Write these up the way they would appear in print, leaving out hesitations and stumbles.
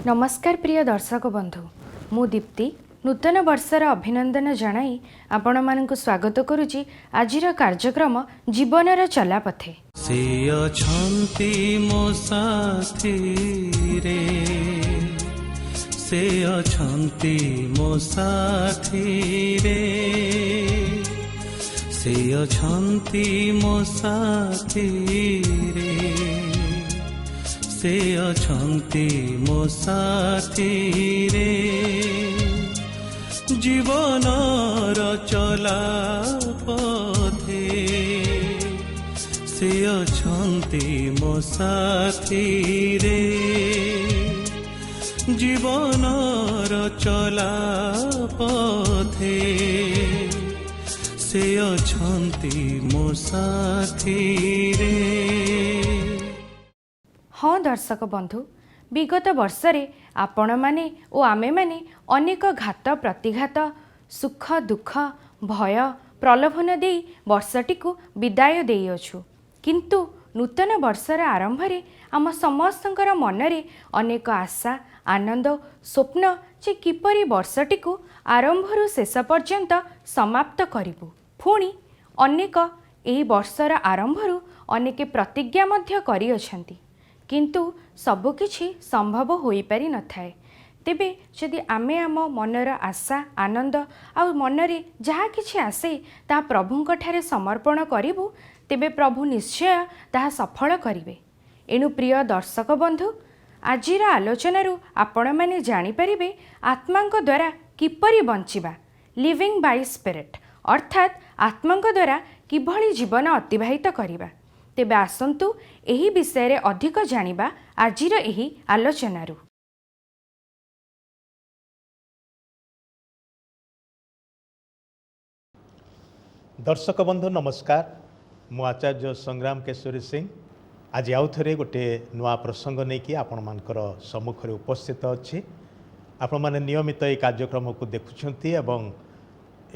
नमस्कार प्रिय दर्शक बंधु मु दीप्ति नूतन वर्षर अभिनंदन जणाई आपण मानक स्वागत करुची आजिर कार्यक्रम जीवनर चलापथे। से अछंती मो साथी रे, से अछंती मो साथी रे, से अछंती मो साथी रे, से अछंती मो साथी रे, जीवनर चला पथे से अछंती मो साथी रे, जीवनर चला पथे से अछंती मो साथी रे। हाँ दर्शक बंधु, विगत वर्षरे आपण माने ओ आमे माने अनेक घात प्रतिघात सुख दुख भय प्रलोभन दे वर्षटी को विदाय देइअछु। किंतु नूतन वर्षर आरंभ रे आम समस्तंकर मनरे अनेक आशा आनंद स्वप्न जे किपरि वर्षटी को आरंभरु शेष पर्यंत समाप्त करिबु। पुणी अनेक एही वर्षर आरंभरु अनेके प्रतिज्ञा मध्य करिअछंती, किंतु सबुकिछि संभव होई पारि न थाए। तेबे जदि आमे आम मनर आशा आनंद आ मनरे जहा किछि आसे ता प्रभुंक ठारे समर्पण करिबु, तेबे प्रभु निश्चय ताहा सफल करिवे। एणु प्रिय दर्शक बंधु, आजिर आलोचनारू आपण माने जानि परिबे आत्मांक द्वारा किपरि बंचिबा, लिविंग बाय स्पिरिट, अर्थात आत्मांक द्वारा किभଳି जीवन अतिबाहित करिबा। तेबे आसंतु एही विषय रे अधिक जानिबा आजिर एही आलोचनारू। दर्शक बंधु नमस्कार, मु आचार्य संग्राम केशरी सिंह आज आउ थे गोटे नुआ प्रसंग नहीं कि आपण मानकर सम्मुखरे उपस्थित अच्छी। आपण माने नियमित ये कार्यक्रम को देखुछंती एवं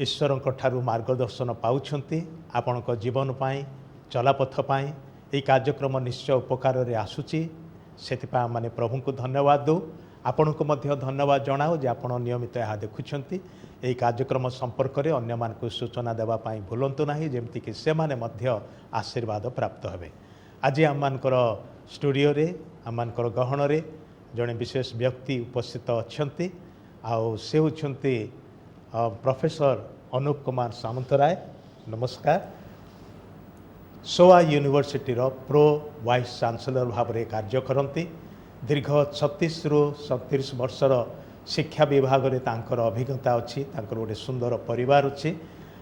ईश्वर ठारू मार्गदर्शन पाउछंती। आपणक जीवन पाई चलापथ पाई ये कार्यक्रम निश्चय उपकार रे आसुची, सेतिपा माने प्रभु को धन्यवाद दो। आपण को मध्य धन्यवाद जनाओ जे आपण नियमित यहाँ देखुछंती। यही कार्यक्रम संपर्क में अन्य मानक सूचना देवा पाई भूलंतु नाही, जेमति कि से माने मध्य आशीर्वाद प्राप्त हेबे। आज आम मानकर स्टूडियो रे आम मानकर गहन रे जड़े विशेष व्यक्ति उपस्थित अच्छंती। आउ से होछंती प्रोफेसर अनूप कुमार सामंतराय। नमस्कार। सोआ यूनिवर्सिटी रो प्रो वाइस चांसलर भाव में कार्य करती। दीर्घ 36 रु 37 वर्षर शिक्षा विभाग रे तांकर अभिज्ञता अच्छी, तांकर गोटे सुंदर परिवार अच्छी।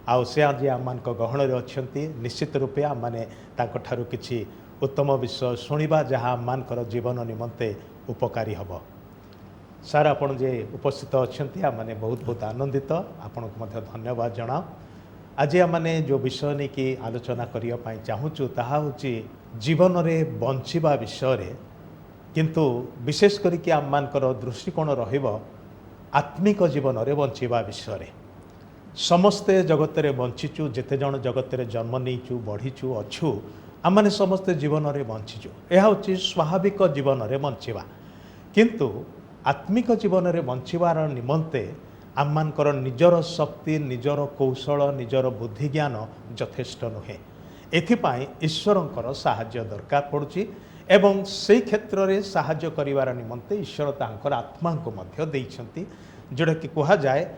आउ से आज आम मान गहन रे अच्छंती। निश्चित रूपे आम माने तांकर ठारू किछि उत्तम विषय शुणिबा जहाँ आम मानकर जीवन निमंते उपकारी हब। सार आपण जे उपस्थित अच्छंती आम माने बहुत बहुत आनंदित, आपण को मध्य धन्यवाद जनाओ। आज आम माने जो विषय नहीं कि आलोचना करिया पाई चाहूचु ताहा होची जीवन रे बंचिबा विषय रे, किंतु विशेष करिक आम मानकर दृष्टिकोण रहिबो आत्मिक जीवन रे बंचिबा विषय रे। समस्ते जगत रे बंचिचु, जेते जन जगत रे जन्म नहींचु बढ़ीचु अच्छु, आम माने समस्ते जीवन रे बंचिचु। यह होची स्वाभाविक जीवन रे बंचिबा, किंतु आत्मिक जीवन रे बंचिबार निमंते आम मानकर निजर शक्ति निजर कौशल निजर बुद्धि ज्ञान यथेष्ट नुहे। एथिपाई ईश्वरंकर साहाय्य दरकार पड़ुची एवं से क्षेत्र में साहाय्य करिवार निमंते ईश्वर तांकर आत्मा को मध्य देइछंती, जोड़ा कि कहा जाए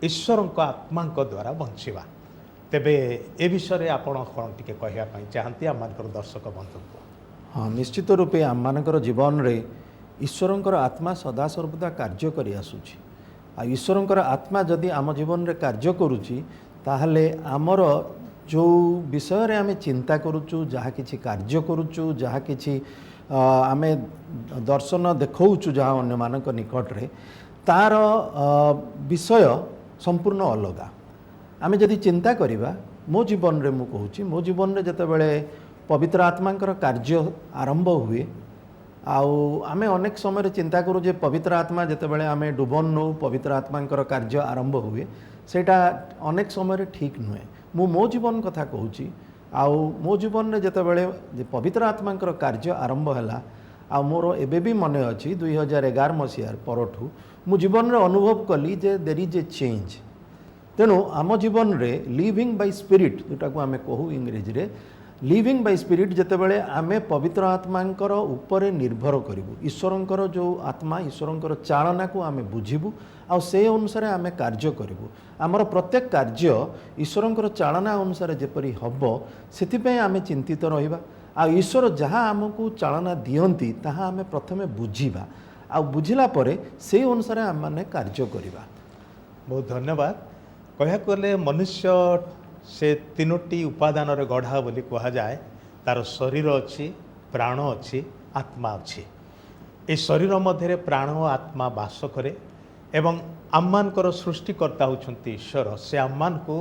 ईश्वर आत्मा द्वारा बंचिबा। तेबे ए विषय रे आपण कोन टिके कहया पई चाहंती आम मानकर दर्शक बंधु को? हाँ, निश्चित रूपे आम मानकर जीवन रे ईश्वरंकर आत्मा सदा सर्वदा कार्य करि आसुची। आ ईश्वरंकर आत्मा जदि आम जीवन रे कार्य करूची, ताहले आमर जो विषय रे आमे चिंता करूचु, जहाँ किछि कार्य करूचु, जहाँ किछि आमे दर्शन देखौचु जहाँ अन्य मानक निकट रे, तार विषय संपूर्ण अलगा। आमे जदि चिंता करिबा, मो जीवन रे मु कहूची, मो जीवन रे जतेबेले पवित्र आत्मांकर कार्य आरंभ हुए, आउ आमे अनेक समय चिंता करूँ जे पवित्र आत्मा जितेबाला आमे डुबन नौ पवित्र आत्मांकर कार्य आरंभ हुए, सेटा अनेक समय ठीक नुहे। मु मो जीवन कथा कहूँ, आउ मो जीवन में जितेबाला पवित्र आत्मांकर कार्य आरंभ है, आ मोर एबे भी मन अच्छी 2011 मसीहार परठू मु जीवन रे अनुभव कली जे देर इज ए चेंज। तेणु आम जीवन रे लिविंग बाय स्पिरिट जोटा को आमे कहू इंग्रेजी रे लिविंग बाय स्पिरिट जेतेबेले आमे पवित्र आत्मांकर उपरे निर्भर करिवु ईश्वरंकर जो आत्मा ईश्वरंकर चालना को आमे बुझिबु आ से अनुसार आमे कार्य करिवु आमर प्रत्येक कार्य ईश्वरंकर चालना अनुसार जेपरि हबो सेतिपय आमे चिंतित रहिबा आ ईश्वर जहाँ आमको चालना दियंती ताहा आमे प्रथमे बुझिबा आ बुझिला परे से अनुसार आम माने कार्य करिबा। बहुत धन्यवाद। कह गले मनुष्य से तीनोटी उपादान गढ़ा बोली कह जाए तार शरीर अच्छी प्राण अच्छी आत्मा अच्छी ए शरीर मध्य प्राण और आत्मा बास करे एवं आममानकर सृष्टिकर्ता होउछंती ईश्वर से आममान को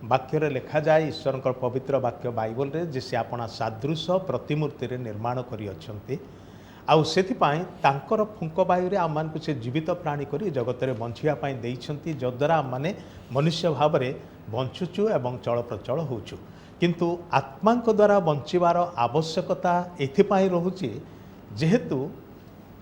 वाक्य रे लिखा जाए ईश्वर पवित्र वाक्य बाइबल रे जे से आपना सादृश प्रतिमूर्ति रे निर्माण करी अछंती आउ सेथिपाई तांकर फुंक वायु रे आममान को से जीवित प्राणी करी जगत रे बंचिया पाई देइछंती जद्वारा आम माने मनुष्य भाव रे बंचुचु एवं चल प्रचल होउचु किंतु आत्मा द्वारा बंचिबार आवश्यकता एथिपाई रहुची जेहेतु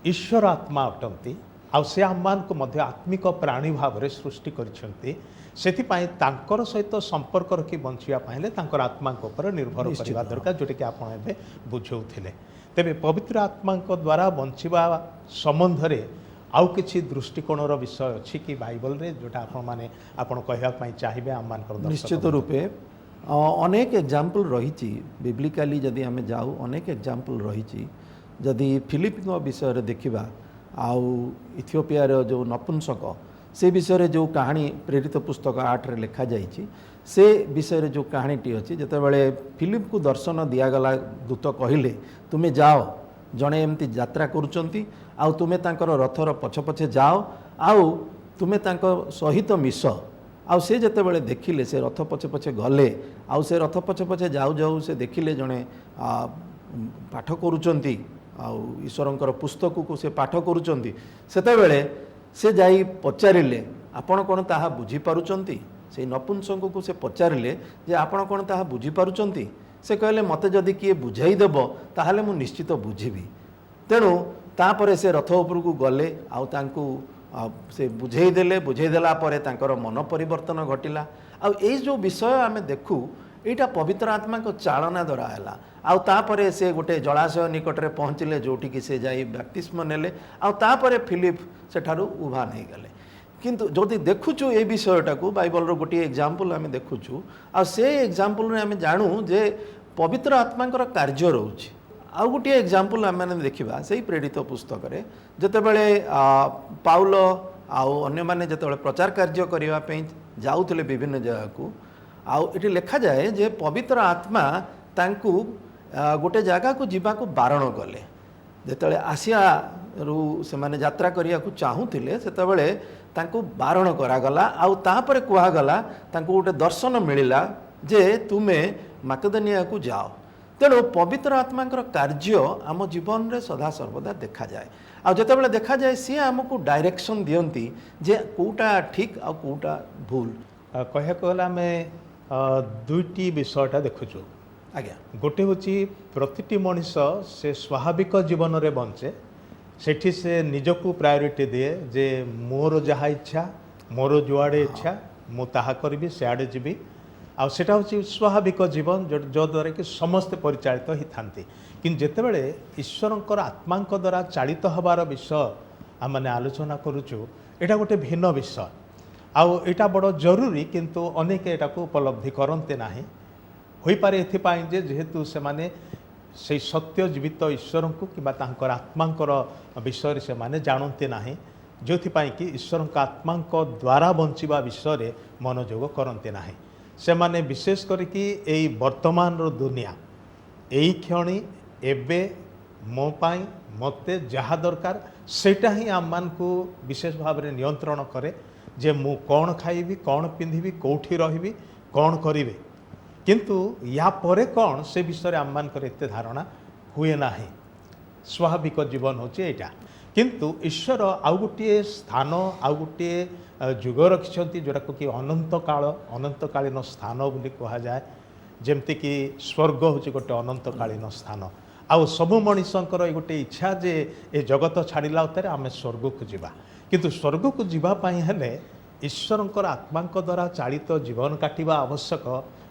ईश्वर आत्मा अटंती आउ से आममान को मध्य आत्मिक प्राणी भाव रे सृष्टि करिसंती सेथिपाई तांकर सहित संपर्क रखी बंचिया पाइले तांकर आत्मा ऊपर निर्भर करबा दरकार जोटे कि आपण एबे बुझौथिले। तेबे पवित्र आत्मा द्वारा बंचिबा संबंध रे आउ किछि दृष्टिकोणर विषय अछि कि बाइबल रे जोटा आपण माने आपण कहबा पई चाहिबे आममान कर दर्शक निश्चित रूपे अनेक एग्जाम्पल रही बिब्लिकली जदि आमे जाऊ अनेक एग्जाम्पल रही जदि फिलिप विषय रे देखिबा आउ इथियोपिया रो जो नपुंसक से विषय रे जो कहानी प्रेरित पुस्तक 8 रे लिखा जाइछि से विषय रे जो कहानीटी अच्छी जितेबाला फिलिप को दर्शन दिगला दूत कहले तुमे जाओ जड़े एमती यात्रा करुचंती आउ तुमे तांकर रथर पछ पछे जाओ आउ तुमे तांको सहित मिस आउ से जेतेबेले देखिले से रथ पछे पछे गले आउ से रथ पछे पछे जाऊ जाऊ से देखिले जड़े पाठ करुचंती आउ ईश्वरंकर पुस्तक को से पाठ करुचंती सेतेबेले से जाई पचारिले आपण कोन ताहा बुझी पारुचंती से नपुंसक को से पचारिले जे आपण कोन ताहा बुझी पारुचंती से कहले मते जदि किए बुझाई देबो ताहाले मु निश्चित बुझीबी। तेणु तापरे से रथ उपर को गले आउ तांकू से बुझाई देला परे तांकर मन परिवर्तन घटिला आउ ए जो विषय आमे देखू एटा पवित्र आत्मा को चालना द्वारा हैला आउ तापरे से गोटे जलाशय निकट रे पहुँचले जोटी कि से जाई बपतिस्म नेले आउ तापरे फिलिप सेठारु उभा नहीं गले किंतु जदि देखुचु ए विषयटा को बाइबल रो गोटे एग्जाम्पल आमे देखुचु आ से एग्जाम्पल रे आमे जानू जे पवित्र आत्मांकर कार्य रोचे आउ गोटे एग्जाम्पल आम मैंने देखा से प्रेरित पुस्तक रे जेतेबेले पाउल आउ अन्य माने जेतेबेले प्रचार कार्य करने जाऊले विभिन्न जगह को आउ ये लिखा जाए जे पवित्र आत्मा तांकु गोटे जगह को जीवाको बारण कले जेतेबेले आसिया रु से माने यात्रा करिया को चाहूतिले सेतेबेले तांकु बारण करागला आउ तापरे कुहागला तांकु गोटे दर्शन मिलिला जे तुमे माकेदोनिया को जाओ। तेणु पवित्र आत्मांकर कार्य आम जीवन रे सदा सर्वदा देखा जाए आ जेतेबेले देखा जाए सी आमको डायरेक्शन दियंती जे कोटा ठीक आ कोटा भूल कह कहला में दुईटी विषयटा देखुचु आज्ञा गोटे होची प्रतिटी मनीष से स्वाभाविक जीवन रे बंचे सेठी से निजको प्रायोरिटी दिए जे मोर जहा इच्छा मोर जुआड़े इच्छा मु ताहा करबी सियाड़े जीवी आ सेटा होची स्वाभाविक जीवन जो द्वारा कि समस्ते परिचालित ही थांती किंतु जेतेबेले ईश्वरंकर आत्मांक द्वारा चालित हबार विषय आम माने आलोचना करूचु एटा गोटे भिन्न विषय आउ एटा बड़ जरूरी किंतु अनेक एटा को उपलब्धि करते नाही होई पारे एथिपाई जे जेहेतु से माने से सत्य जीवित ईश्वर को किबा तांकर आत्मांकर विषय से माने जानते नाही जोथिपाई कि ईश्वरंक आत्मांक द्वारा बंचिबा विषय रे मनोयोग करते नाही से माने विशेष करके यही वर्तमान रो दुनिया यही क्षणी एबे मो पाई मते जहा दरकार सेटा ही आम मान को विशेष भाव में नियंत्रण करे जे मु कौन खाइबी कौन पिंधिबी कौठी रहिबी कौन करिवे किंतु या परे कौन से विषय आम मान कर एते धारणा हुए नाही स्वाभाविक जीवन होचे एटा किंतु ईश्वर आउ गोटे स्थान आउ गोटे जुग रखिंट जोटा कि अनंतकालीन स्थान बोली कह जाए जमती कि स्वर्ग हूँ गोटे अनंतकालीन स्थान ଆଉ ସବୁ ମଣିଷଙ୍କର ଗୋଟେ ଇଚ୍ଛା ଯେ ଏ ଜଗତ ଛାଡ଼ିଲା ଉତ୍ତାରେ ଆମେ ସ୍ୱର୍ଗକୁ ଯିବା, କିନ୍ତୁ ସ୍ୱର୍ଗକୁ ଯିବା ପାଇଁ ହେଲେ ଈଶ୍ୱରଙ୍କର ଆତ୍ମାଙ୍କ ଦ୍ୱାରା ଚାଳିତ ଜୀବନ କାଟିବା ଆବଶ୍ୟକ।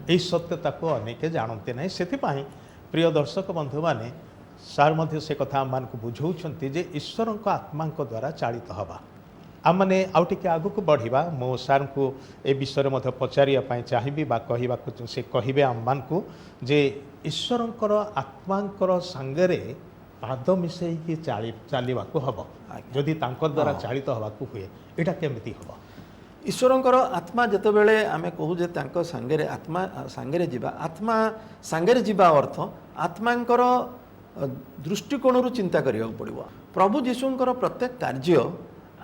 ଏହି ସତ୍ୟତାକୁ ଅନେକ ଜାଣନ୍ତି ନାହିଁ। ସେଥିପାଇଁ ପ୍ରିୟ ଦର୍ଶକ ବନ୍ଧୁମାନେ, ସାର୍ ମଧ୍ୟ ସେ କଥା ଆମମାନଙ୍କୁ ବୁଝାଉଛନ୍ତି ଯେ ଈଶ୍ୱରଙ୍କ ଆତ୍ମାଙ୍କ ଦ୍ୱାରା ଚାଳିତ ହେବା। ଆମମାନେ ଆଉ ଟିକେ ଆଗକୁ ବଢ଼ିବା। ମୁଁ ସାର୍ଙ୍କୁ ଏ ବିଷୟରେ ମଧ୍ୟ ପଚାରିବା ପାଇଁ ଚାହିଁବି ବା କହିବାକୁ ସେ କହିବେ ଆମମାନଙ୍କୁ ଯେ ଈଶ୍ୱରଙ୍କର ଆତ୍ମାଙ୍କର ସାଙ୍ଗରେ ପାଦ ମିଶାଇକି ଚାଲିବାକୁ ହେବ ଯଦି ତାଙ୍କ ଦ୍ୱାରା ଚାଳିତ ହେବାକୁ ହୁଏ। ଏଇଟା କେମିତି ହେବ? ଈଶ୍ୱରଙ୍କର ଆତ୍ମା ଯେତେବେଳେ ଆମେ କହୁ ଯେ ତାଙ୍କ ସାଙ୍ଗରେ ଆତ୍ମା ସାଙ୍ଗରେ ଯିବା, ଆତ୍ମା ସାଙ୍ଗରେ ଯିବା ଅର୍ଥ ଆତ୍ମାଙ୍କର ଦୃଷ୍ଟିକୋଣରୁ ଚିନ୍ତା କରିବାକୁ ପଡ଼ିବ। ପ୍ରଭୁ ଯୀଶୁଙ୍କର ପ୍ରତ୍ୟେକ କାର୍ଯ୍ୟ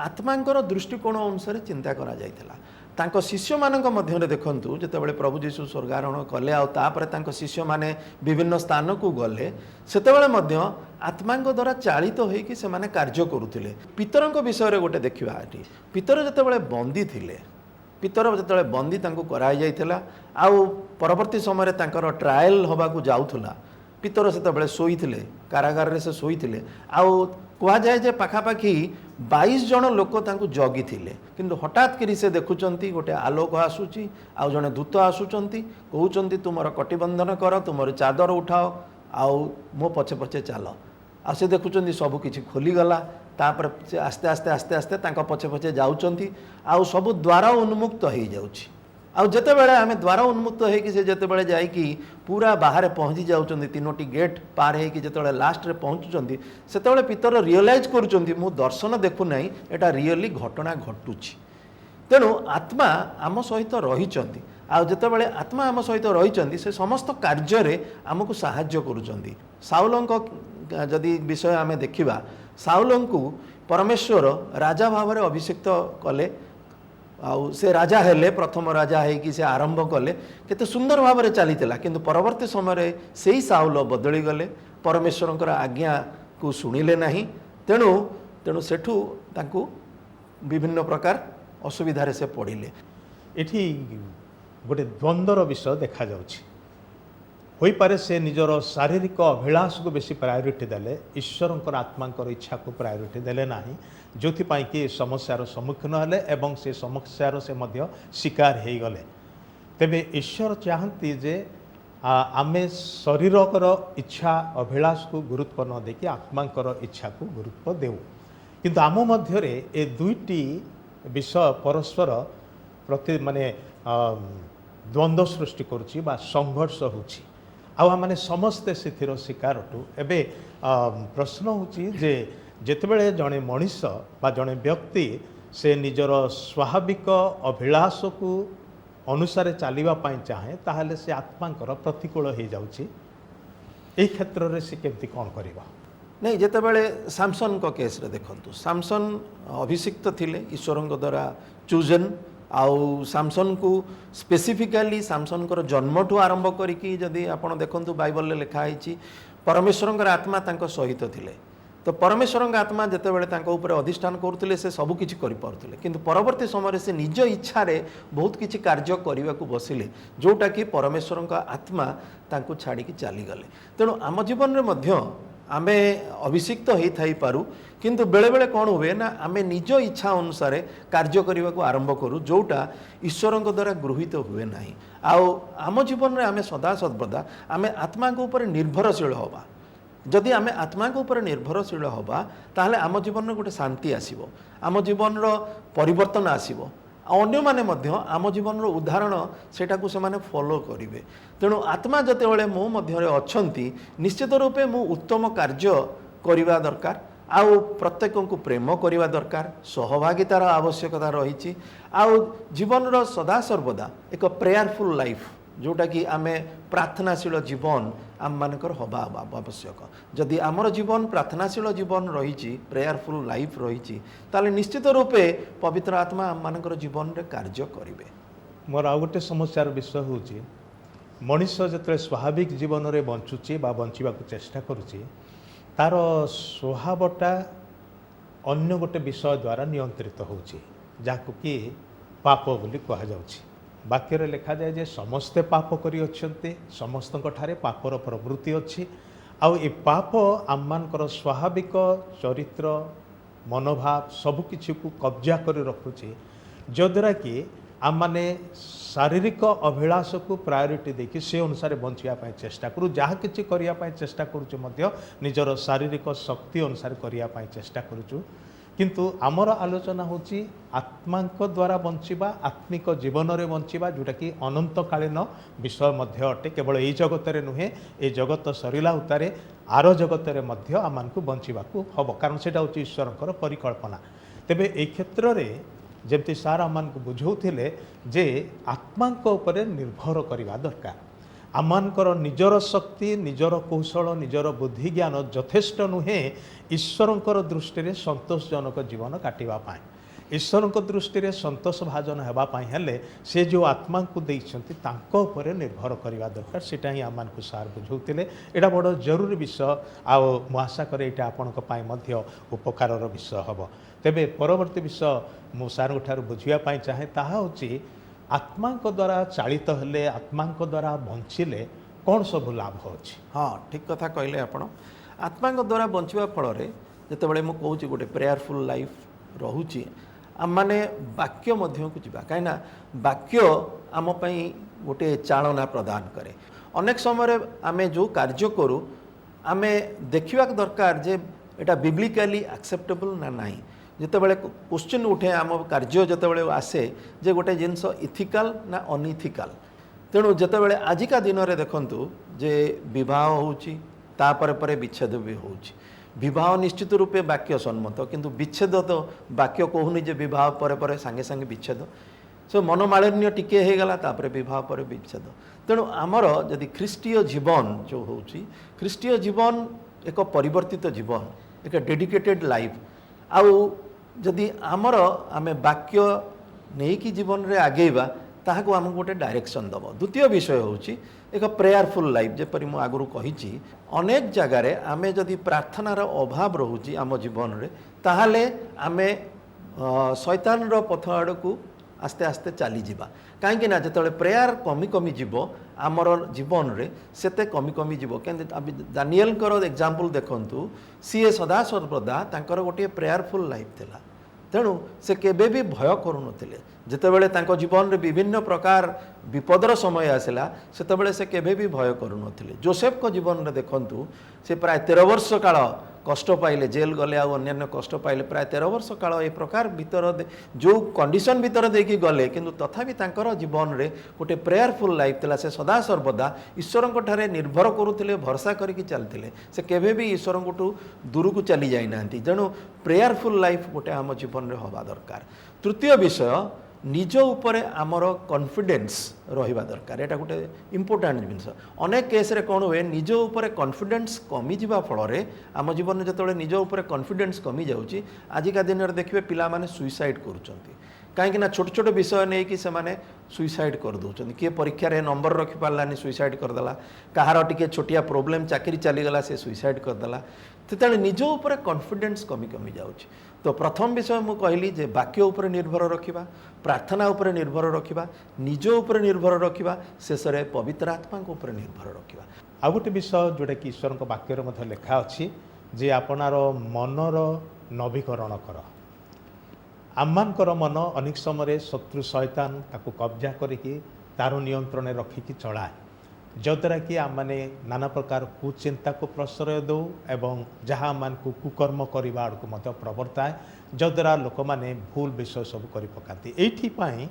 ଆତ୍ମାଙ୍କର ଦୃଷ୍ଟିକୋଣ ଅନୁସାରେ ଚିନ୍ତା କରାଯାଇଥିଲା। ତାଙ୍କ ଶିଷ୍ୟମାନଙ୍କ ମଧ୍ୟରେ ଦେଖନ୍ତୁ, ଯେତେବେଳେ ପ୍ରଭୁ ଯୀଶୁ ସ୍ୱର୍ଗାରୋହଣ କଲେ ଆଉ ତାପରେ ତାଙ୍କ ଶିଷ୍ୟମାନେ ବିଭିନ୍ନ ସ୍ଥାନକୁ ଗଲେ, ସେତେବେଳେ ମଧ୍ୟ ଆତ୍ମାଙ୍କ ଦ୍ୱାରା ଚାଳିତ ହୋଇକି ସେମାନେ କାର୍ଯ୍ୟ କରୁଥିଲେ। ପିତରଙ୍କ ବିଷୟରେ ଗୋଟେ ଦେଖିବା ଏଠି। ପିତର ଯେତେବେଳେ ବନ୍ଦୀ ଥିଲେ, ପିତର ଯେତେବେଳେ ବନ୍ଦୀ ତାଙ୍କୁ କରାଯାଇଥିଲା ଆଉ ପରବର୍ତ୍ତୀ ସମୟରେ ତାଙ୍କର ଟ୍ରାଏଲ୍ ହେବାକୁ ଯାଉଥିଲା, ପିତର ସେତେବେଳେ ଶୋଇଥିଲେ, କାରାଗାରରେ ସେ ଶୋଇଥିଲେ। ଆଉ କୁହାଯାଏ ଯେ ପାଖାପାଖି 22 ଜଣ ଲୋକ ତାଙ୍କୁ ଜଗିଥିଲେ, କିନ୍ତୁ ହଠାତ୍ କରି ସେ ଦେଖୁଛନ୍ତି ଗୋଟେ ଆଲୋକ ଆସୁଛି, ଆଉ ଜଣେ ଦୂତ ଆସୁଛନ୍ତି, କହୁଛନ୍ତି ତୁମର କଟିବନ୍ଧନ କର, ତୁମର ଚାଦର ଉଠାଅ ଆଉ ମୋ ପଛେ ପଛେ ଚାଲ। ଆଉ ସେ ଦେଖୁଛନ୍ତି ସବୁ କିଛି ଖୋଲିଗଲା। ତାପରେ ସେ ଆସ୍ତେ ଆସ୍ତେ ଆସ୍ତେ ଆସ୍ତେ ତାଙ୍କ ପଛେ ପଛେ ଯାଉଛନ୍ତି ଆଉ ସବୁ ଦ୍ୱାର ଉନ୍ମୁକ୍ତ ହେଇଯାଉଛି। ଆଉ ଯେତେବେଳେ ଆମେ ଦ୍ୱାର ଉନ୍ମୁକ୍ତ ହେଇକି ସେ ଯେତେବେଳେ ଯାଇକି ପୁରା ବାହାରେ ପହଞ୍ଚି ଯାଉଛନ୍ତି, 3ଟି ଗେଟ୍ ପାର ହେଇକି ଯେତେବେଳେ ଲାଷ୍ଟରେ ପହଞ୍ଚୁଛନ୍ତି, ସେତେବେଳେ ପିତର ରିଅଲାଇଜ୍ କରୁଛନ୍ତି ମୁଁ ଦର୍ଶନ ଦେଖୁନାହିଁ, ଏଇଟା ରିଅଲି ଘଟଣା ଘଟୁଛି। ତେଣୁ ଆତ୍ମା ଆମ ସହିତ ରହିଛନ୍ତି, ଆଉ ଯେତେବେଳେ ଆତ୍ମା ଆମ ସହିତ ରହିଛନ୍ତି ସେ ସମସ୍ତ କାର୍ଯ୍ୟରେ ଆମକୁ ସାହାଯ୍ୟ କରୁଛନ୍ତି। ସାଉଲଙ୍କ ଯଦି ବିଷୟ ଆମେ ଦେଖିବା, ସାଉଲଙ୍କୁ ପରମେଶ୍ୱର ରାଜା ଭାବରେ ଅଭିଷିକ୍ତ କଲେ ଆଉ ସେ ରାଜା ହେଲେ, ପ୍ରଥମ ରାଜା ହେଇକି ସେ ଆରମ୍ଭ କଲେ, କେତେ ସୁନ୍ଦର ଭାବରେ ଚାଲିଥିଲା। କିନ୍ତୁ ପରବର୍ତ୍ତୀ ସମୟରେ ସେଇ ସାଉଲ ବଦଳିଗଲେ, ପରମେଶ୍ୱରଙ୍କର ଆଜ୍ଞାକୁ ଶୁଣିଲେ ନାହିଁ। ତେଣୁ ସେଠୁ ତାଙ୍କୁ ବିଭିନ୍ନ ପ୍ରକାର ଅସୁବିଧାରେ ସେ ପଡ଼ିଲେ। ଏଠି ଗୋଟେ ଦ୍ୱନ୍ଦ୍ୱର ବିଷୟ ଦେଖାଯାଉଛି। ହୋଇପାରେ ସେ ନିଜର ଶାରୀରିକ ଅଭିଳାଷକୁ ବେଶୀ ପ୍ରାୟୋରିଟି ଦେଲେ, ଈଶ୍ୱରଙ୍କର ଆତ୍ମାଙ୍କର ଇଚ୍ଛାକୁ ପ୍ରାୟୋରିଟି ଦେଲେ ନାହିଁ, ଯେଉଁଥିପାଇଁ କି ସମସ୍ୟାର ସମ୍ମୁଖୀନ ହେଲେ ଏବଂ ସେ ସମସ୍ୟାର ସେ ମଧ୍ୟ ଶିକାର ହୋଇଗଲେ। ତେବେ ଈଶ୍ୱର ଚାହାନ୍ତି ଯେ ଆମେ ଶରୀରର ଇଚ୍ଛା ଅଭିଳାଷକୁ ଗୁରୁତ୍ୱ ନ ଦେଇକି ଆତ୍ମାଙ୍କର ଇଚ୍ଛାକୁ ଗୁରୁତ୍ୱ ଦେଉ। କିନ୍ତୁ ଆମ ମଧ୍ୟରେ ଏ ଦୁଇଟି ବିଷୟ ପରସ୍ପର ପ୍ରତି ଦ୍ୱନ୍ଦ୍ୱ ସୃଷ୍ଟି କରୁଛି ବା ସଂଘର୍ଷ ହେଉଛି, ଆଉ ଆମେ ସମସ୍ତେ ସେଥିର ଶିକାର ଅଟୁ। ଏବେ ପ୍ରଶ୍ନ ହେଉଛି ଯେ ଯେତେବେଳେ ଜଣେ ମଣିଷ ବା ଜଣେ ବ୍ୟକ୍ତି ସେ ନିଜର ସ୍ୱାଭାବିକ ଅଭିଳାଷକୁ ଅନୁସାରେ ଚାଲିବା ପାଇଁ ଚାହେଁ, ତାହେଲେ ସେ ଆତ୍ମାଙ୍କର ପ୍ରତିକୂଳ ହୋଇଯାଉଛି। ଏହି କ୍ଷେତ୍ରରେ ସେ କେମିତି କ'ଣ କରିବ? ନାଇଁ, ଯେତେବେଳେ ସାମସନଙ୍କ କେସ୍ରେ ଦେଖନ୍ତୁ, ସାମସନ ଅଭିଷିକ୍ତ ଥିଲେ, ଈଶ୍ୱରଙ୍କ ଦ୍ୱାରା ଚୁଜନ୍। ଆଉ ସାମସନକୁ ସ୍ପେସିଫିକାଲି ସାମସନଙ୍କର ଜନ୍ମଠୁ ଆରମ୍ଭ କରିକି ଯଦି ଆପଣ ଦେଖନ୍ତୁ ବାଇବଲରେ ଲେଖା ହେଇଛି, ପରମେଶ୍ୱରଙ୍କର ଆତ୍ମା ତାଙ୍କ ସହିତ ଥିଲେ। ତ ପରମେଶ୍ୱରଙ୍କ ଆତ୍ମା ଯେତେବେଳେ ତାଙ୍କ ଉପରେ ଅଧିଷ୍ଠାନ କରୁଥିଲେ ସେ ସବୁକିଛି କରିପାରୁଥିଲେ, କିନ୍ତୁ ପରବର୍ତ୍ତୀ ସମୟରେ ସେ ନିଜ ଇଚ୍ଛାରେ ବହୁତ କିଛି କାର୍ଯ୍ୟ କରିବାକୁ ବସିଲେ, ଯେଉଁଟାକି ପରମେଶ୍ୱରଙ୍କ ଆତ୍ମା ତାଙ୍କୁ ଛାଡ଼ିକି ଚାଲିଗଲେ। ତେଣୁ ଆମ ଜୀବନରେ ମଧ୍ୟ ଆମେ ଅଭିଷିକ୍ତ ହେଇଥାଇପାରୁ, କିନ୍ତୁ ବେଳେବେଳେ କ'ଣ ହୁଏ ନା ଆମେ ନିଜ ଇଚ୍ଛା ଅନୁସାରେ କାର୍ଯ୍ୟ କରିବାକୁ ଆରମ୍ଭ କରୁ, ଯେଉଁଟା ଈଶ୍ୱରଙ୍କ ଦ୍ୱାରା ଗୃହୀତ ହୁଏ ନାହିଁ। ଆଉ ଆମ ଜୀବନରେ ଆମେ ସଦାସର୍ବଦା ଆମେ ଆତ୍ମାଙ୍କ ଉପରେ ନିର୍ଭରଶୀଳ ହେବା। ଯଦି ଆମେ ଆତ୍ମାଙ୍କ ଉପରେ ନିର୍ଭରଶୀଳ ହେବା, ତାହେଲେ ଆମ ଜୀବନରେ ଗୋଟେ ଶାନ୍ତି ଆସିବ, ଆମ ଜୀବନର ପରିବର୍ତ୍ତନ ଆସିବ, ଆଉ ଅନ୍ୟମାନେ ମଧ୍ୟ ଆମ ଜୀବନର ଉଦାହରଣ ସେଟାକୁ ସେମାନେ ଫଲୋ କରିବେ। ତେଣୁ ଆତ୍ମା ଯେତେବେଳେ ମୋ ମଧ୍ୟରେ ଅଛନ୍ତି, ନିଶ୍ଚିତ ରୂପେ ମୁଁ ଉତ୍ତମ କାର୍ଯ୍ୟ କରିବା ଦରକାର, ଆଉ ପ୍ରତ୍ୟେକଙ୍କୁ ପ୍ରେମ କରିବା ଦରକାର, ସହଭାଗିତାର ଆବଶ୍ୟକତା ରହିଛି, ଆଉ ଜୀବନର ସଦାସର୍ବଦା ଏକ ପ୍ରେୟାରଫୁଲ୍ ଲାଇଫ୍, ଯେଉଁଟାକି ଆମେ ପ୍ରାର୍ଥନାଶୀଳ ଜୀବନ ଆମମାନଙ୍କର ହେବା ଆବଶ୍ୟକ। ଯଦି ଆମର ଜୀବନ ପ୍ରାର୍ଥନାଶୀଳ ଜୀବନ ରହିଛି, ପ୍ରେୟାରଫୁଲ୍ ଲାଇଫ୍ ରହିଛି, ତାହେଲେ ନିଶ୍ଚିତ ରୂପେ ପବିତ୍ର ଆତ୍ମା ଆମମାନଙ୍କର ଜୀବନରେ କାର୍ଯ୍ୟ କରିବେ। ମୋର ଆଉ ଗୋଟେ ସମସ୍ୟାର ବିଷୟ ହେଉଛି, ମଣିଷ ଯେତେବେଳେ ସ୍ୱାଭାବିକ ଜୀବନରେ ବଞ୍ଚୁଛି ବା ବଞ୍ଚିବାକୁ ଚେଷ୍ଟା କରୁଛି, ତାର ସ୍ୱଭାବଟା ଅନ୍ୟ ଗୋଟେ ବିଷୟ ଦ୍ୱାରା ନିୟନ୍ତ୍ରିତ ହେଉଛି, ଯାହାକୁ କି ପାପ ବୋଲି କୁହାଯାଉଛି। ବାକ୍ୟରେ ଲେଖାଯାଏ ଯେ ସମସ୍ତେ ପାପ କରିଅଛନ୍ତି, ସମସ୍ତଙ୍କଠାରେ ପାପର ପ୍ରବୃତ୍ତି ଅଛି, आउ ए पाप आम मानकर स्वाभाविक चरित्र मनोभाव सबकिछि को कब्जा कर रखुचे जद्वारा कि आम माने शारीरिक अभिलाष को प्रायोरिटी देखि से अनुसार बंचिया चेष्टा करूँ जहाँ किसी करने चेष्टा करुचु निजर शारीरिक शक्ति अनुसार करने चेष्टा करुचु किंतु आमर आलोचना होची आत्मा द्वारा बंचिबा आत्मिक जीवन रे बंचिबा जोटा कि अनंतकालीन विषय मध्य अटे केवल यही जगत रे नुहे ए जगत सरिला उतारे आर जगत रे मध्य आमानकु बंचिबाकू हबो कारण सेटा होची ईश्वरकर परिकल्पना। तेबे ए क्षेत्र रे जेमती सार आमानकु बुझौथिले जे आत्मांक उपरे निर्भर करबा दरकार आमानकर निजर शक्ति निजर कौशल निजर बुद्धि ज्ञान यथेष्ट नुहे ईश्वरंकर दृष्टि रे संतोषजनक जीवन काटिबा पाए ईश्वरंक दृष्टि रे संतोष भाजन हेबा पाए हेले से जो आत्मा को देइछंती तांको उपरे निर्भर करबा दरकार सेटा ही आमानकु सार बुझौतिले एटा बड़ जरूरी विषय आ मु आशा करे एटा आपनक पाए मध्य उपकारर विषय हबो। तेबे परवर्ती विषय मु सार ठारू बुझिया पाए चाहे ताहा होची आत्मा द्वारा चालित हेले आत्मा द्वारा बंचिले कौन सब लाभ होची। हाँ ठीक कथा कहले आपण आत्मा द्वारा बंचिबा फल रे जेतेबेले मु कहूची गोटे प्रेयरफुल लाइफ रहूची आम माने वाक्य मध्य को जीवा कहीं वाक्य आम पई गोटे चालना प्रदान करे अनेक समय आमे जो कार्य करू आमे देखिबा दरकार जे एटा बिब्लिकली एक्सेप्टेबल ना नाही जितेबाला क्वेश्चन उठे आम कार्य जितेबाला आसे जे गोटे जिनस इथिकाल ना अनइथिकाल तेणु जितेबाला आजिका दिन में देखंतु जे विवाह होची तापर परे विच्छेद भी होची विवाह निश्चित रूपे वाक्य सम्मत किंतु विच्छेद तो वाक्य कहूनी जे विवाह पर परे सांगे सांगे विच्छेद सो मनोमालिन्य टिके हो गला तापर विवाह पर विच्छेद तेणु आमर जदि ख्रीष्टीय जीवन जो होची ख्रीष्टीय जीवन एक परिवर्तित जीवन एक डेडिकेटेड लाइफ आउ जदि आमर आमे वाक्य नहीं कि जीवन रे आगेबा ताहाको आमको गोटे डायरेक्शन दब। द्वितीय विषय होची एक प्रेयरफुल लाइफ जेपरि मु आगुरु कहिची अनेक जगार आमे जदि प्रार्थनार अभाव रोची आम जीवन रे ताहाले आमे शैतान रो पथ आड़कू आस्ते आस्ते चली जावा कहीं जिते प्रेयर कमी कमी जीव आमर जीवन रे सेते कमी कमी जीव क्या दानिएल एग्जाम्पल देखंतु सी सदा सर्वदा तांकर गोटे प्रेयरफुल लाइफ थिला तेणु से केबे भी भय करुनथिले जेतेबेले तांको जीवन रे विभिन्न प्रकार विपदर समय आसला सेतेबेले से केबे भी भय करुनथिले। जोसेफ को जीवन रे देखंतु से प्राय 13 वर्ष काल कष्ट पाइले जेल गले आ अन्य कष्ट पाइले प्राय 13 वर्ष काल ए प्रकार भीतर जो कंडीशन भीतर देखी गले किंतु तथापि तांकर जीवन रे गोटे प्रेयरफुल लाइफ थिला से सदा सर्वदा ईश्वरंक ठारे निर्भर करुथिले भरोसा करिकि चलथिले से केबे भी ईश्वरंकटू दूर को चली जाई नांती जेणु प्रेयरफुल लाइफ गोटे आम जीवन रे होबा दरकार। तृतीय विषय निज उपरे आमर कॉन्फिडेंस रहिबा दरकार एटा गोटे इंपोर्टेंट जिनिस अनेक केस रे कोन हुए निज उपरे कॉन्फिडेंस कमी जिबा फल रे आम जीवन में जतबे निज उपरे कॉन्फिडेंस कमी जाउची आजिका दिन रे देखिबे पिला माने सुइसाइड करूचंती कहीं छोट छोट विषय नहीं कि से सुइसाइड कर दौरान किए परीक्षा रे नंबर रखी पार्लानी सुइसाइड करदेला कहार टिके छोटिया प्रोब्लेम चाकरी चलीगला से सुइसाइड करदेला तेरे निज उपर कॉन्फिडेंस कमी कमी जाउछि। तो प्रथम विषय मु कहली जे वाक्य उपर निर्भर रखिबा प्रार्थना उपर निर्भर रखिबा निज उपर निर्भर रखिबा शेष रे पवित्र आत्मा उपर निर्भर रखिबा। आ गोटे विषय जोटा कि ईश्वर वाक्य मध्य लेखा अछि जे आपनार मनर नवीकरण कर आममानकर मन अनेक समय शत्रु शैतान ताको कब्जा करिकी तार नियंत्रण रखिकी चलाए जद्वारा कि आम मैंने नाना प्रकार कुचिंता को प्रश्रय दौ एवं जहाँ मान को कुकर्म करने आड़क मत प्रवर्ताए जद्वारा लोक मैंने भूल विषय सब कर पकाती एइथिपाई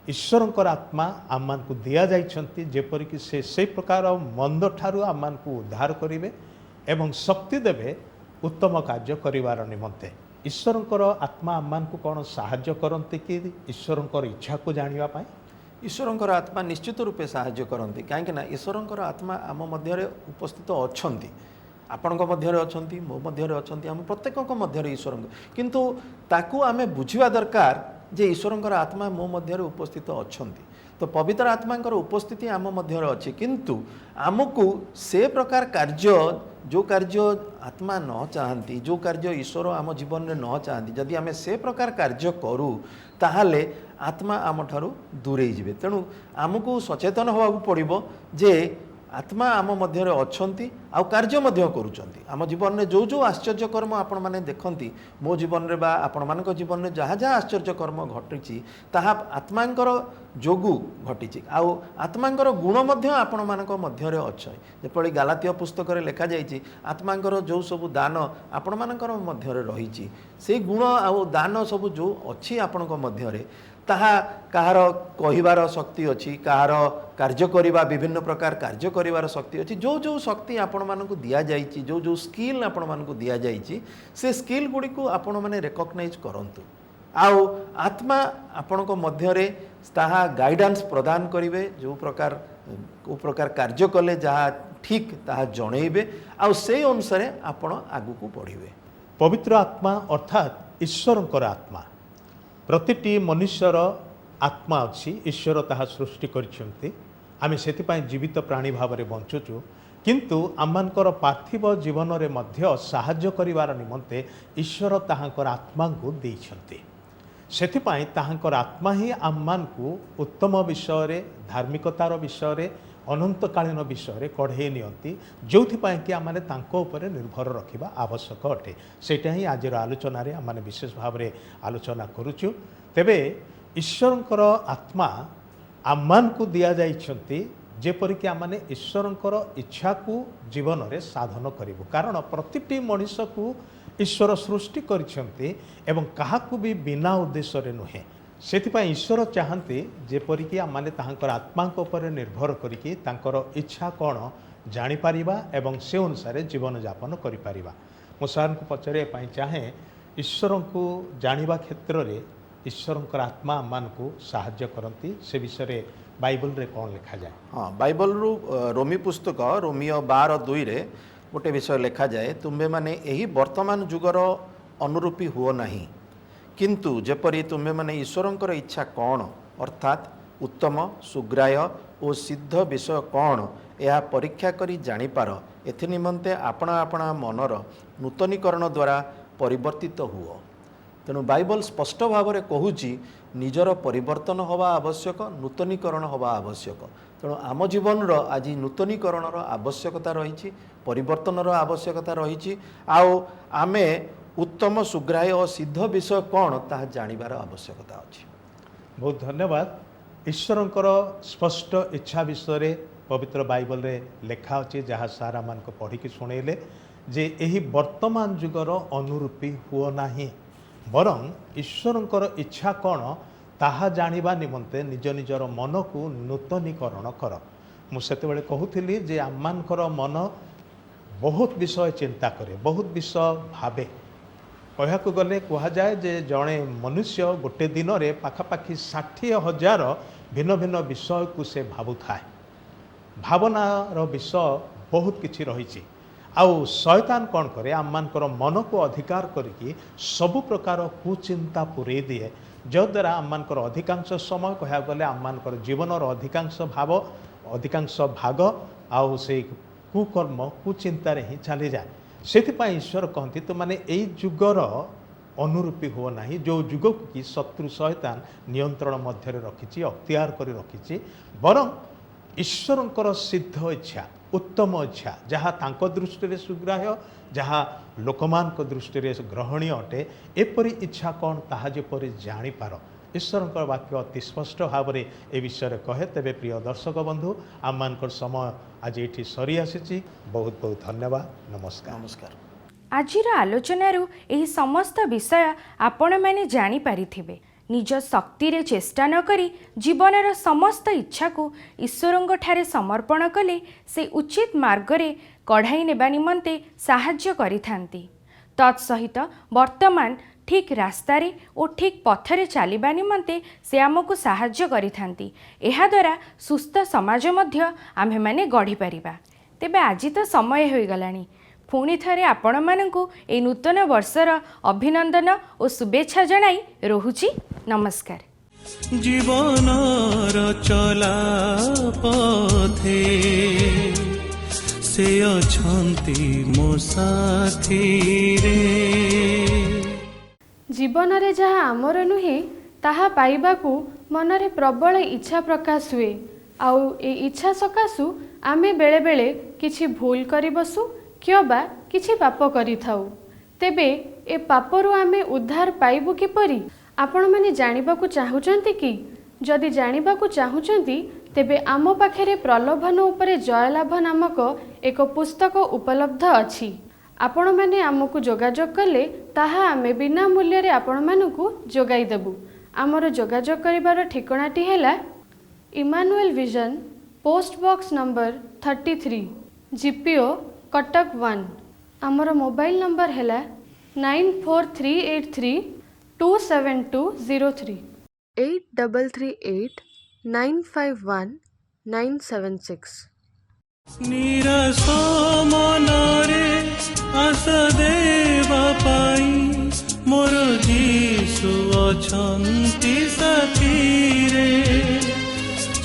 ईश्वरंकर आत्मा आम मान को दिया जाइछंती जेपरिक से प्रकार मंद ठारू आम मान को उद्धार करिवे एवं शक्ति देवे उत्तम कार्य करिवार निमंते। ईश्वरंकर आत्मा आम मान को कौन साहाय्य करते कि ईश्वरंकर इच्छा को जानिबा पाई ईश्वरंकर आत्मा निश्चित रूपे साहाय्य करती कहीं ईश्वरंकर आत्मा आम मध्य उपस्थित अच्छी आपण मध्य अच्छा मो मध्य अच्छा आम प्रत्येक मध्य ईश्वर किंतु ताकू आमे बुझिबा दरकार जे ईश्वरंकर आत्मा मो मध्य उपस्थित अच्छा तो पवित्र आत्मा उपस्थिति आम मध्य अच्छी किंतु आमको से प्रकार कार्य जो कार्य आत्मा न चाहती जो कार्य ईश्वर आम जीवन में न चाहती जदि आम से प्रकार कार्य करूँ ताहले आत्मा आम ठारू दूरे जीवे तेणु आमको सचेतन होगा पड़ो जे आत्मा आम मध्य अछंती आउ कार्य मध्य करूचंती आम जीवन में जो जो आश्चर्य कर्म आपण माने देखंती मो जीवन रे बा आपण मानक जीवन में जहाँ जहाँ आश्चर्य कर्म घटिची ताहा आत्मांकर जोगु घटिची आउ आत्मांकर गुण मध्य आपण मानक मध्य रे अछि जेपरि गालातिया पुस्तक रे लिखा जायछि आत्मांकर जो सब दान आपण मानकर मध्य रे रहिछि से गुण आउ दान सब जो अछि आपणक मध्य रे ताहा कहार कहिबार शक्ति अछि कहार कार्य करिबा विभिन्न प्रकार कार्य करिबार शक्ति अछि जो जो शक्ति आपण मानकु दिया जायछि जो जो स्किल आपण मानकु दिया जायछि से स्किल गुडी को आपण माने रिकॉग्नाइज करंतु आउ आत्मा आपणक मध्य रे ताहा गाइडेंस प्रदान करिवे जो प्रकार कार्य कले जहाँ ठीक ताहा जणैबे आउ से अनुसार आपण आगु को बढ़िबे पवित्र आत्मा अर्थात ईश्वरंकर आत्मा प्रतिटी मनुष्यर आत्मा अच्छी ईश्वर ताहा सृष्टि करिसेंती आमे सेतिपाई जीवित प्राणी भाव में बंचुचु किंतु आमମାନଙ୍କର पार्थिव जीवन रे मध्य साहाय्य करिवार निमंते ईश्वर ताहांकर आत्मा को देइछंती सेतिपाई ताहांकर आत्मा ही आमମାନଙ୍କୁ उत्तम विषय रे धार्मिकतार विषय रे अनंतकालीन विषय कढ़े नियंती जो कि आम निर्भर रखा आवश्यक अटे सेटा ही आज आलोचन आम विशेष भाव में आलोचना करुचु तेबे ईश्वरंकर आत्मा आम को दि जाइछंती जेपरिक आम ईश्वरंकर इच्छा को जीवन में साधन करूँ कारण प्रतिटी मनीष को ईश्वर सृष्टि करिसेंती एवं काहाकू भी बिना उद्देश्य नुहे सेतिपाई ईश्वर चाहती जेपरिक आम ताहांकर आत्मा उपर निर्भर करिकी तांकर इच्छा कौन जानीपारिबा एवं से अनुसार जीवन यापन करिपारिबा मो सार को पचारे चाहे ईश्वर को जानिबा क्षेत्र में ईश्वरंकर आत्मा आमको साहाय्य करती से विषय बाइबल रे कौन लिखा जाए हाँ बाइबल रु रोमी पुस्तक रोमियो 12:2 रे गोटे विषय लिखा जाए तुम्बे माने यही वर्तमान जुगर अनुरूपी हुओ नहीं किंतु जेपरी तुम्हें माने ईश्वरंकर इच्छा कौन अर्थात उत्तम सुग्राह्य और सिद्ध विषय कौन यह परीक्षा करी जानिपार एथि निमंते आपणा आपणा मनर नूतनीकरण द्वारा परिवर्तित हुओ तेणु बाइबल स्पष्ट भाव में कहूँ निजर परिवर्तन हवा आवश्यक नूतनीकरण हवा आवश्यक तेणु आम जीवन आज नूतनीकरण आवश्यकता रही परिवर्तन आवश्यकता रही आउ आमे उत्तम सुग्राह्य और सिद्ध विषय कौन ताहा जानिबार आवश्यकता अछि बहुत धन्यवाद ईश्वरंकर स्पष्ट इच्छा विषय रे पवित्र बाइबल रे लेखा अछि जहाँ सारा मान को पढ़ी की सुनेले जे एही वर्तमान जुगर अनुरूपी हुओ नाही बरं ईश्वरंकर इच्छा कौन ताहा जानिबा निमंते निज निजर मन को नूतनीकरण कर मुझे कहूली जे आमମାନଙ୍କର मन बहुत विषय चिंता करे बहुत विषय भावे कहू गले कहुए जे जड़े मनुष्य गोटे दिन में पाखापाखि 60,000 भिन्न भिन्न विषय को से भावु थाए भावनार विषय बहुत किछि रही आउ शैतान कौन करे आमମାନଙ୍କର मन को अधिकार करिकी सबु प्रकार कुचिंता पुरे दिए जद्वारा आमମାନଙ୍କର अधिकांश समय कह गले आमମାନଙ୍କର जीवनर अधिकांश भाग आउ से कुकर्म कुचिंतार ही चली जाए सेतिपाई ईश्वर कहती तो माने यही जुगर अनुरूपी हो ना जो जुग की शत्रु शैतान नियंत्रण मध्य रखी अख्तियार कर रखी बरं ईश्वरंकर सिद्ध इच्छा उत्तम इच्छा जहाँ तांको दृष्टि रे सुग्राह्य जहाँ लोकमान दृष्टि रे ग्रहणीय अटे एपरी इच्छा कौन ताहा जेपरी जानिपार ईश्वरंकर वाक्य अति स्पष्ट भाव में ए विषय कहे तेरे प्रिय दर्शक बंधु आम समय आज ये सरी आसी बहुत बहुत धन्यवाद नमस्कार नमस्कार आजिर आलोचनारू एही समस्त विषय आपण माने जानी पारिथिबे निज शक्ति रे चेष्टा न करी जीवनर समस्त इच्छा को ईश्वरंग ठारे समर्पण कले से उचित मार्ग रे कढ़ाई नेबा निमंते साहाय्य करिथांती तत्सहित वर्तमान ठीक रास्तारे और ठीक पथरे चलवा निमंते से आमको साहाय्य करिथांती एहा द्वारा सुस्थ समाज मध्य आम्हे माने गढ़ी परिबा तेबे आजि तो समय होई गलानी पुणी थरे आपण मानकु ए नूतन वर्षर अभिनंदन और शुभेच्छा जणाई रहुची नमस्कार जीवनर चला पथे से अछंती मो साथी रे जीवन रे जहाँ आमर नुहे ताहा पाइबाकू मनरे प्रबल इच्छा प्रकाश हुए आउ ए इच्छा सकाशु ଆମେ ବେଳେବେଳେ କିଛି ଭୁଲ କରି ବସୁ କିମ୍ବା କିଛି ପାପ କରିଥାଉ। ତେବେ ଏ ପାପରୁ ଆମେ ଉଦ୍ଧାର ପାଇବୁ କିପରି? ଆପଣମାନେ ଜାଣିବାକୁ ଚାହୁଁଛନ୍ତି କି? ଯଦି ଜାଣିବାକୁ ଚାହୁଁଛନ୍ତି ତେବେ ଆମ ପାଖରେ ପ୍ରଲୋଭନ ଉପରେ ଜୟଲାଭ ନାମକ ଏକ ପୁସ୍ତକ ଉପଲବ୍ଧ ଅଛି। ଆପଣମାନେ ଆମକୁ ଯୋଗାଯୋଗ କଲେ ତାହା ଆମେ ବିନା ମୂଲ୍ୟରେ ଆପଣମାନଙ୍କୁ ଯୋଗାଇ ଦେବୁ। ଆମର ଯୋଗାଯୋଗ କରିବାର ଠିକଣାଟି ହେଲା Emmanuel vision, post box number 33, GPO, Cuttack 1। ଆମର ମୋବାଇଲ ନମ୍ବର ହେଲା 9438327203, 8338951976। ନିରାଶ ମନରେ ଆଶା ଦେବା ପାଇଁ ମୋର ଯୀଶୁ ଅଛନ୍ତି ସାଥିରେ।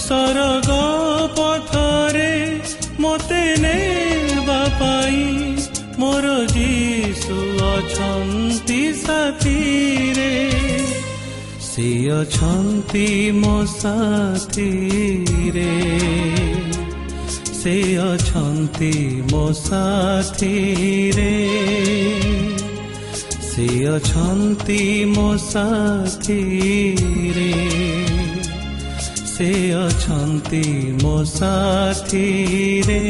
ସରଗ ପଥରେ ମୋତେ ନେବା ପାଇଁ ମୋର ଯୀଶୁ ଅଛନ୍ତି ସାଥିରେ। ସେ ଅଛନ୍ତି ମୋ ସାଥିରେ, ସେ ଅଛନ୍ତି ମୋ ସାଥିରେ, ସେ ଅଛନ୍ତି ମୋ ସାଥିରେ, ସେ ଅଛନ୍ତି ମୋ ସାଥିରେ।